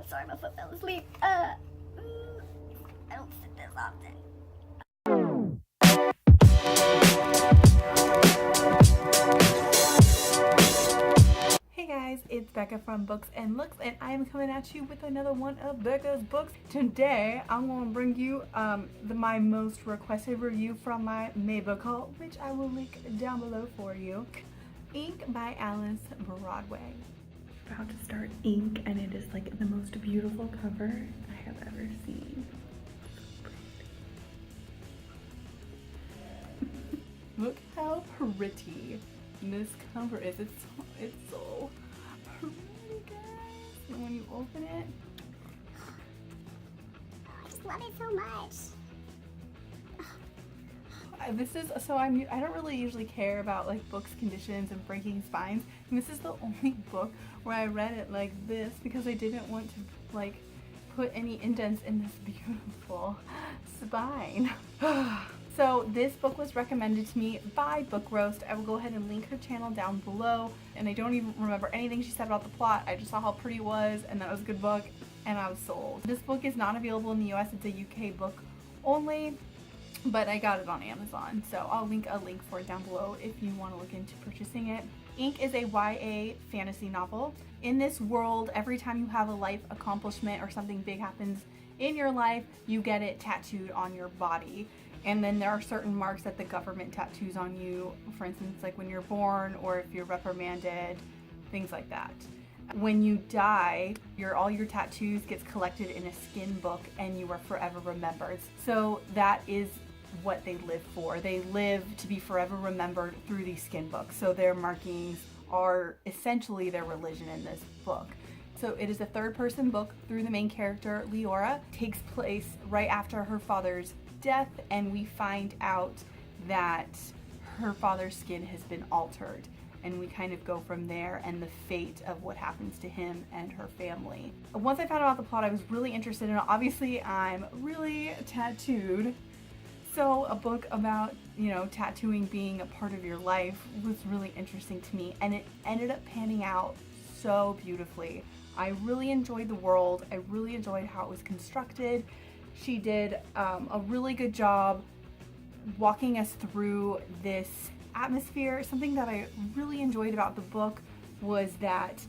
sorry, my foot fell asleep. I don't sit this often. Hey guys, it's Becca from Books and Looks, and I am coming at you with another one of Becca's books. Today, I'm going to bring you my most requested review from my May book haul, which I will link down below for you. INK by Alice Broadway. About to start INK, and it is like the most beautiful cover I have ever seen. Look how pretty this cover is. It's so pretty, guys. And when you open it, I just love it so much. I don't really usually care about like books conditions and breaking spines, and this is the only book where I read it like this because I didn't want to like put any indents in this beautiful spine. So this book was recommended to me by Book Roast. I will go ahead and link her channel down below, and I don't even remember anything she said about the plot. I just saw how pretty it was and that it was a good book, and I was sold. This book is not available in the US. It's a UK book only, but I got it on Amazon, so I'll link a link for it down below if you want to look into purchasing it. INK is a YA fantasy novel. In this world, every time you have a life accomplishment or something big happens in your life, you get it tattooed on your body. And then there are certain marks that the government tattoos on you, for instance, like when you're born or if you're reprimanded, things like that. When you die, all your tattoos gets collected in a skin book and you are forever remembered. So that is what they live for. They live to be forever remembered through these skin books. So their markings are essentially their religion in this book. So it is a third-person book through the main character, Leora. It takes place right after her father's death, and we find out that her father's skin has been altered, and we kind of go from there and the fate of what happens to him and her family. Once I found out the plot, I was really interested in it. Obviously, I'm really tattooed, so a book about, you know, tattooing being a part of your life was really interesting to me, and it ended up panning out so beautifully. I really enjoyed the world. I really enjoyed how it was constructed. She did a really good job walking us through this atmosphere. Something that I really enjoyed about the book was that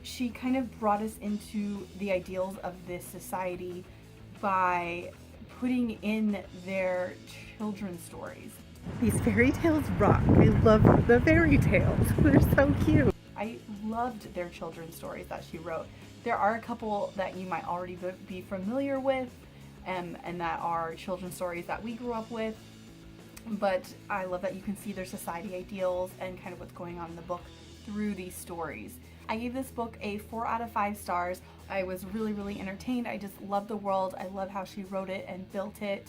she kind of brought us into the ideals of this society by putting in their children's stories. These fairy tales rock. I love the fairy tales. They're so cute. I loved their children's stories that she wrote. There are a couple that you might already be familiar with, and that are children's stories that we grew up with, but I love that you can see their society ideals and kind of what's going on in the book through these stories. I gave this book a 4 out of 5 stars. I was really entertained. I just love the world. I love how she wrote it and built it.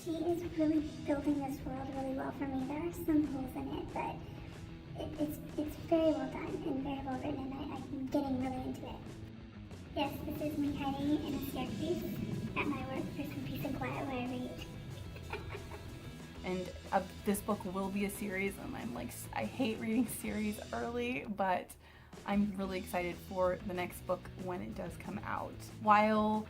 She is really building this world really well for me. There are some holes in it, but it's very well done and very well written, and I'm getting really into it. Yes, this is me hiding in a staircase at my work for some peace and quiet where I read. And this book will be a series, and I'm like, I hate reading series early, but I'm really excited for the next book when it does come out. While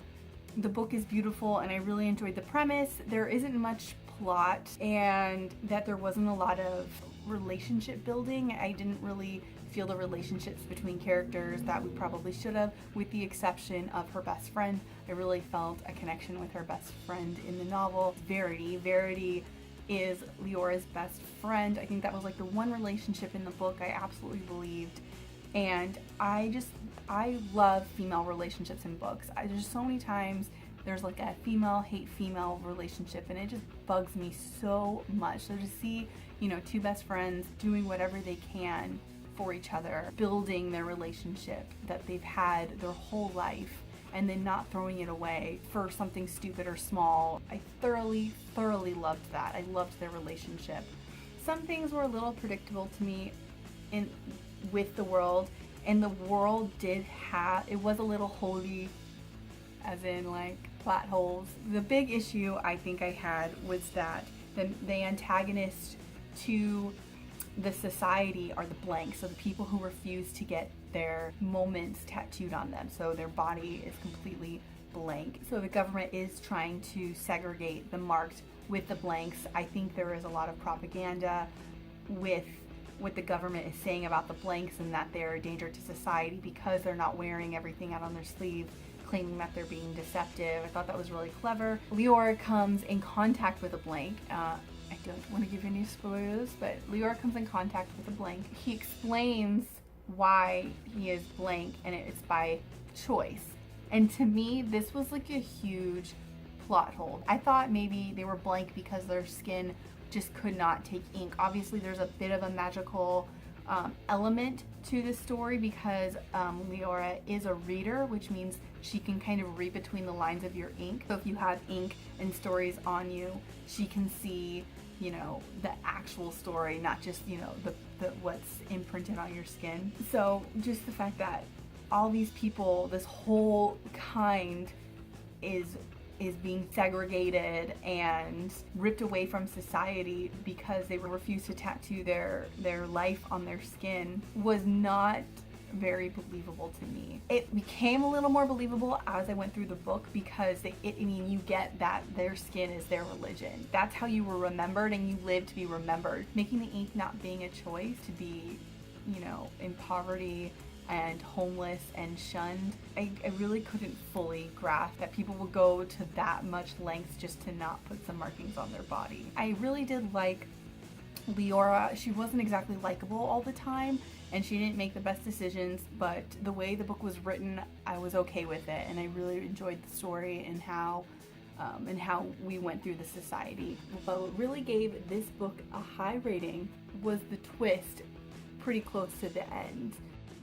the book is beautiful and I really enjoyed the premise, there isn't much plot, and that there wasn't a lot of relationship building. I didn't really feel the relationships between characters that we probably should have, with the exception of her best friend. I really felt a connection with her best friend in the novel, Verity. Verity is Leora's best friend. I think that was like the one relationship in the book I absolutely believed, and I love female relationships in books. There's so many times there's like a female hate female relationship, and it just bugs me so much. So to see, you know, two best friends doing whatever they can for each other, building their relationship that they've had their whole life, and then not throwing it away for something stupid or small. I thoroughly loved that. I loved their relationship. Some things were a little predictable to me with the world, and the world it was a little holey, as in like plot holes. The big issue I think I had was that the antagonist to the society are the blanks, so the people who refuse to get their moments tattooed on them, so their body is completely blank. So the government is trying to segregate the marked with the blanks. I think there is a lot of propaganda with what the government is saying about the blanks and that they're a danger to society because they're not wearing everything out on their sleeve, claiming that they're being deceptive. I thought that was really clever. Leora comes in contact with a blank. I don't want to give any spoilers, but Leora comes in contact with a blank. He explains why he is blank, and it's by choice. And to me, this was like a huge plot hole. I thought maybe they were blank because their skin just could not take ink. Obviously, there's a bit of a magical element to this story because Leora is a reader, which means she can kind of read between the lines of your ink. So if you have ink and stories on you, she can see, you know, the actual story, not just, you know, the what's imprinted on your skin. So just the fact that all these people, this whole kind is being segregated and ripped away from society because they refused to tattoo their life on their skin was not very believable to me. It became a little more believable as I went through the book because you get that their skin is their religion. That's how you were remembered, and you live to be remembered. Making the ink not being a choice, to be, you know, in poverty and homeless and shunned, I really couldn't fully grasp that people would go to that much lengths just to not put some markings on their body. I really did like Leora. She wasn't exactly likable all the time, and she didn't make the best decisions, but the way the book was written, I was okay with it, and I really enjoyed the story and how we went through the society. But what really gave this book a high rating was the twist pretty close to the end.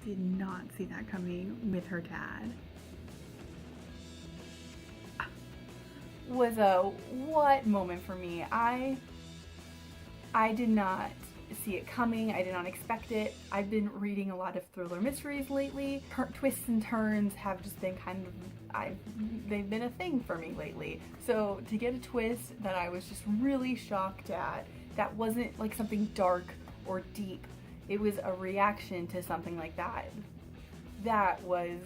Did not see that coming with her dad. Was a what moment for me. I did not see it coming. I did not expect it. I've been reading a lot of thriller mysteries lately. Twists and turns have just been kind of, they've been a thing for me lately. So to get a twist that I was just really shocked at, that wasn't like something dark or deep, it was a reaction to something like that. That was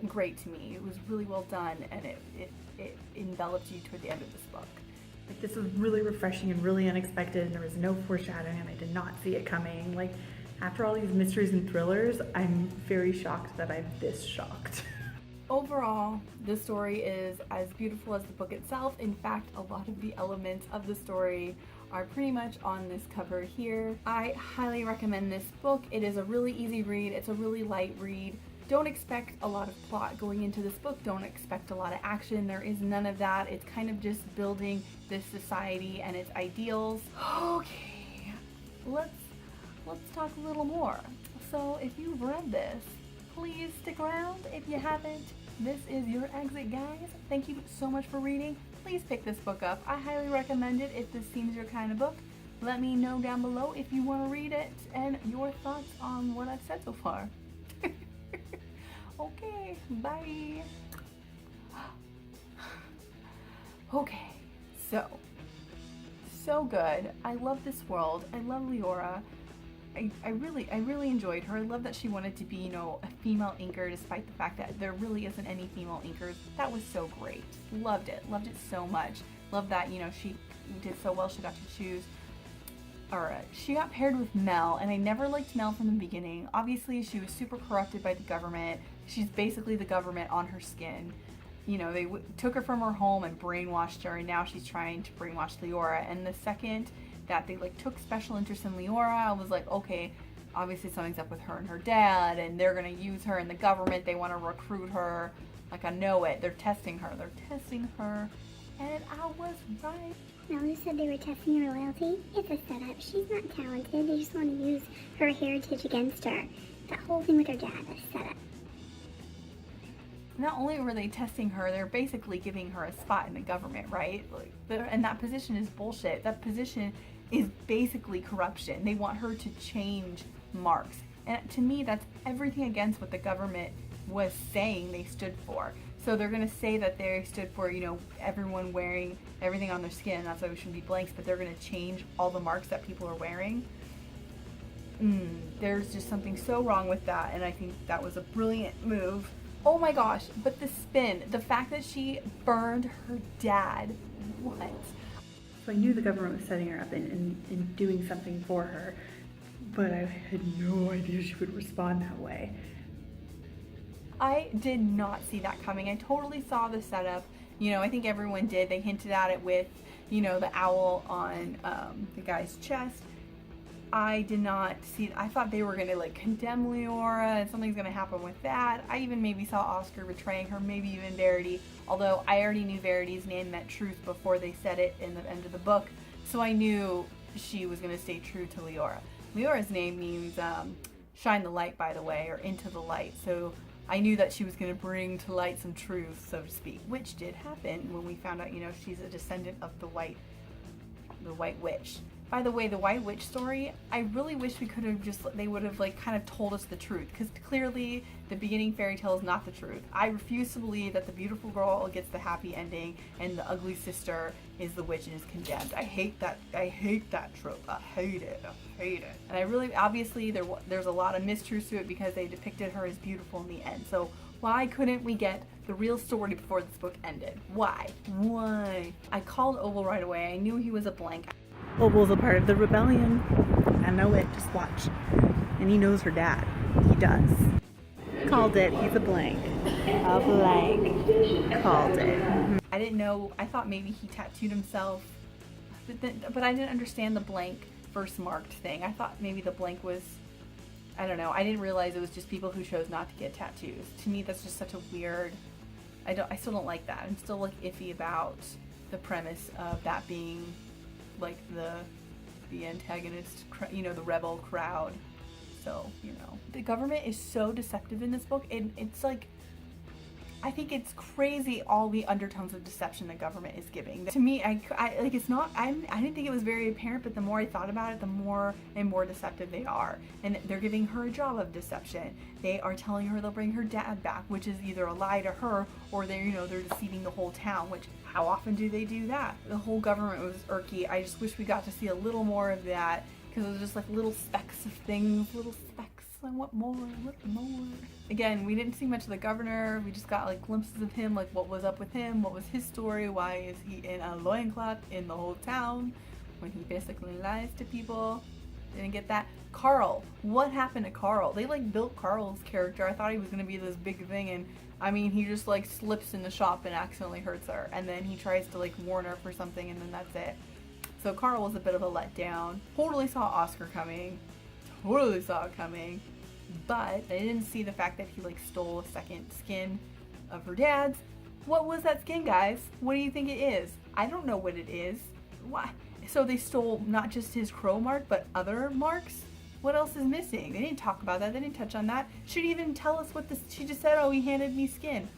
great to me. It was really well done, and it enveloped you toward the end of this book. Like, this was really refreshing and really unexpected, and there was no foreshadowing, and I did not see it coming. Like, after all these mysteries and thrillers, I'm very shocked that I'm this shocked. Overall, the story is as beautiful as the book itself. In fact, a lot of the elements of the story are pretty much on this cover here. I highly recommend this book. It is a really easy read. It's a really light read. Don't expect a lot of plot going into this book. Don't expect a lot of action. There is none of that. It's kind of just building this society and its ideals. Okay, let's talk a little more. So if you've read this, please stick around. If you haven't, this is your exit, guys. Thank you so much for reading. Please pick this book up. I highly recommend it if this seems your kind of book. Let me know down below if you want to read it and your thoughts on what I've said so far. Okay, bye. Okay, so good. I love this world. I love Leora. I really enjoyed her. I love that she wanted to be, you know, a female inker despite the fact that there really isn't any female inkers. That was so great. Loved it so much. Love that, you know, she did so well. She got to choose, or she got paired with Mel, and I never liked Mel from the beginning. Obviously, she was super corrupted by the government. She's basically the government on her skin. You know, they took her from her home and brainwashed her, and now she's trying to brainwash Leora. And the second that they like took special interest in Leora, I was like, okay, obviously something's up with her and her dad, and they're gonna use her in the government. They want to recruit her. Like, I know it. They're testing her, and I was right. Mel said they were testing her loyalty. It's a setup. She's not talented. They just want to use her heritage against her. That whole thing with her dad, a setup. Not only were they testing her, they're basically giving her a spot in the government, right? Like, and that position is bullshit. That position is basically corruption. They want her to change marks. And to me, that's everything against what the government was saying they stood for. So they're going to say that they stood for, you know, everyone wearing everything on their skin. That's why we shouldn't be blanks, but they're going to change all the marks that people are wearing. there's just something so wrong with that, and I think that was a brilliant move. Oh my gosh, but the spin, the fact that she burned her dad, what? So I knew the government was setting her up and doing something for her, but I had no idea she would respond that way. I did not see that coming. I totally saw the setup. You know, I think everyone did. They hinted at it with, you know, the owl on the guy's chest. I did not see, I thought they were going to like condemn Leora and something's going to happen with that. I even maybe saw Oscar betraying her, maybe even Verity, although I already knew Verity's name meant truth before they said it in the end of the book, so I knew she was going to stay true to Leora. Leora's name means shine the light, by the way, or into the light, so I knew that she was going to bring to light some truth, so to speak, which did happen when we found out, you know, she's a descendant of the White Witch. By the way, the White Witch story, I really wish we could have they would have like kind of told us the truth, because clearly the beginning fairy tale is not the truth. I refuse to believe that the beautiful girl gets the happy ending and the ugly sister is the witch and is condemned. I hate that trope. I hate it. And I really, obviously there's a lot of mistruths to it because they depicted her as beautiful in the end. So why couldn't we get the real story before this book ended? Why? I called Oval right away. I knew he was a blank. Oval's a part of the rebellion. I know it, just watch. And he knows her dad. He does. Called it. He's a blank. A blank. Called it. I didn't know, I thought maybe he tattooed himself, but I didn't understand the blank versus marked thing. I thought maybe the blank was, I don't know, I didn't realize it was just people who chose not to get tattoos. To me, that's just such a weird, I still don't like that. I'm still like iffy about the premise of that being like the antagonist, you know, the rebel crowd. So, you know, the government is so deceptive in this book. It's like, I think it's crazy all the undertones of deception the government is giving. To me, I like, it's not, I didn't think it was very apparent, but the more I thought about it, the more and more deceptive they are. And they're giving her a job of deception. They are telling her they'll bring her dad back, which is either a lie to her or they're, you know, they're deceiving the whole town, which how often do they do that? The whole government was irky. I just wish we got to see a little more of that, because it was just like little specks of things, little specks. I want more, Again, we didn't see much of the governor. We just got like glimpses of him, like what was up with him, what was his story, why is he in a loincloth in the whole town when he basically lies to people. Didn't get that. Carl, what happened to Carl? They like built Carl's character. I thought he was gonna be this big thing, and I mean, he just like slips in the shop and accidentally hurts her, and then he tries to like warn her for something, and then that's it. So Carl was a bit of a letdown. Totally saw Oscar coming. Totally saw it coming, but I didn't see the fact that he like stole a second skin of her dad's. What was that skin, guys? What do you think it is? I don't know what it is. Why? So they stole not just his crow mark, but other marks? What else is missing? They didn't talk about that. They didn't touch on that. She didn't even tell us what this, she just said, oh, he handed me skin.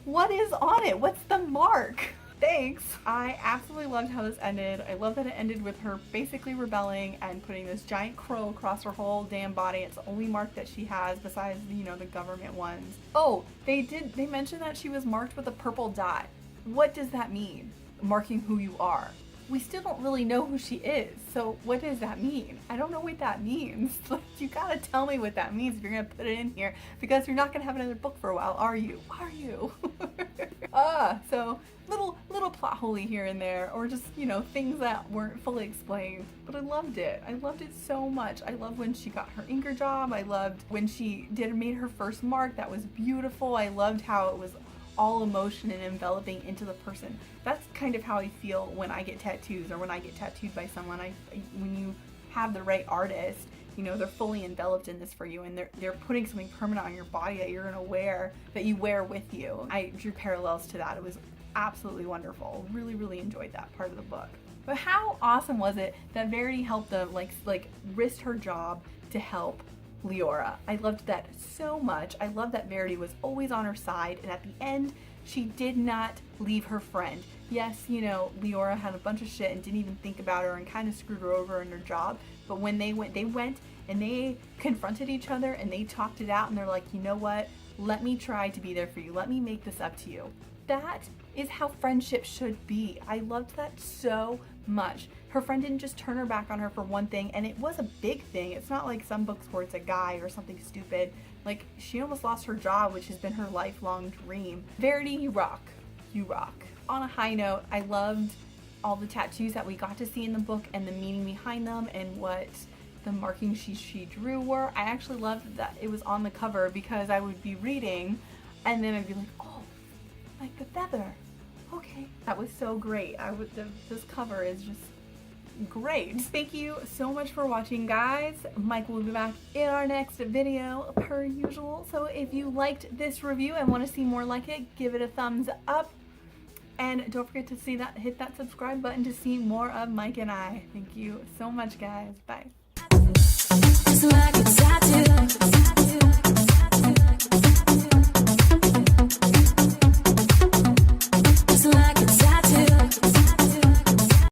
What is on it? What's the mark? Thanks. I absolutely loved how this ended. I love that it ended with her basically rebelling and putting this giant crow across her whole damn body. It's the only mark that she has besides, you know, the government ones. Oh, they mentioned that she was marked with a purple dot. What does that mean? Marking who you are. We still don't really know who she is, so what does that mean? I don't know what that means. Like, you gotta tell me what that means if you're gonna put it in here, because you're not gonna have another book for a while, are you? Are you? So little plot holey here and there, or just, you know, things that weren't fully explained, but I loved it. I loved it so much. I loved when she got her inker job. I loved when she made her first mark. That was beautiful. I loved how it was all emotion and enveloping into the person. That's kind of how I feel when I get tattoos, or when I get tattooed by someone. When you have the right artist, you know, they're fully enveloped in this for you, and they're putting something permanent on your body that you're gonna wear, that you wear with you. I drew parallels to that. It was absolutely wonderful. Really, really enjoyed that part of the book. But how awesome was it that Verity helped them, like risked her job to help Leora. I loved that so much. I love that Verity was always on her side, and at the end, she did not leave her friend. Yes, you know, Leora had a bunch of shit and didn't even think about her and kind of screwed her over in her job, but when they went and they confronted each other and they talked it out, and they're like, you know what? Let me try to be there for you. Let me make this up to you. that is how friendship should be. I loved that so much. Her friend didn't just turn her back on her for one thing, and it was a big thing. It's not like some books where it's a guy or something stupid. Like, she almost lost her job, which has been her lifelong dream. Verity, you rock. You rock. On a high note, I loved all the tattoos that we got to see in the book and the meaning behind them and what the markings she drew were. I actually loved that it was on the cover because I would be reading and then I'd be like, oh, like the feather. Okay. That was so great. This cover is just great. Thank you so much for watching, guys. Mike will be back in our next video per usual. So if you liked this review and want to see more like it, give it a thumbs up. And don't forget to hit that subscribe button to see more of Mike and I. Thank you so much, guys. Bye.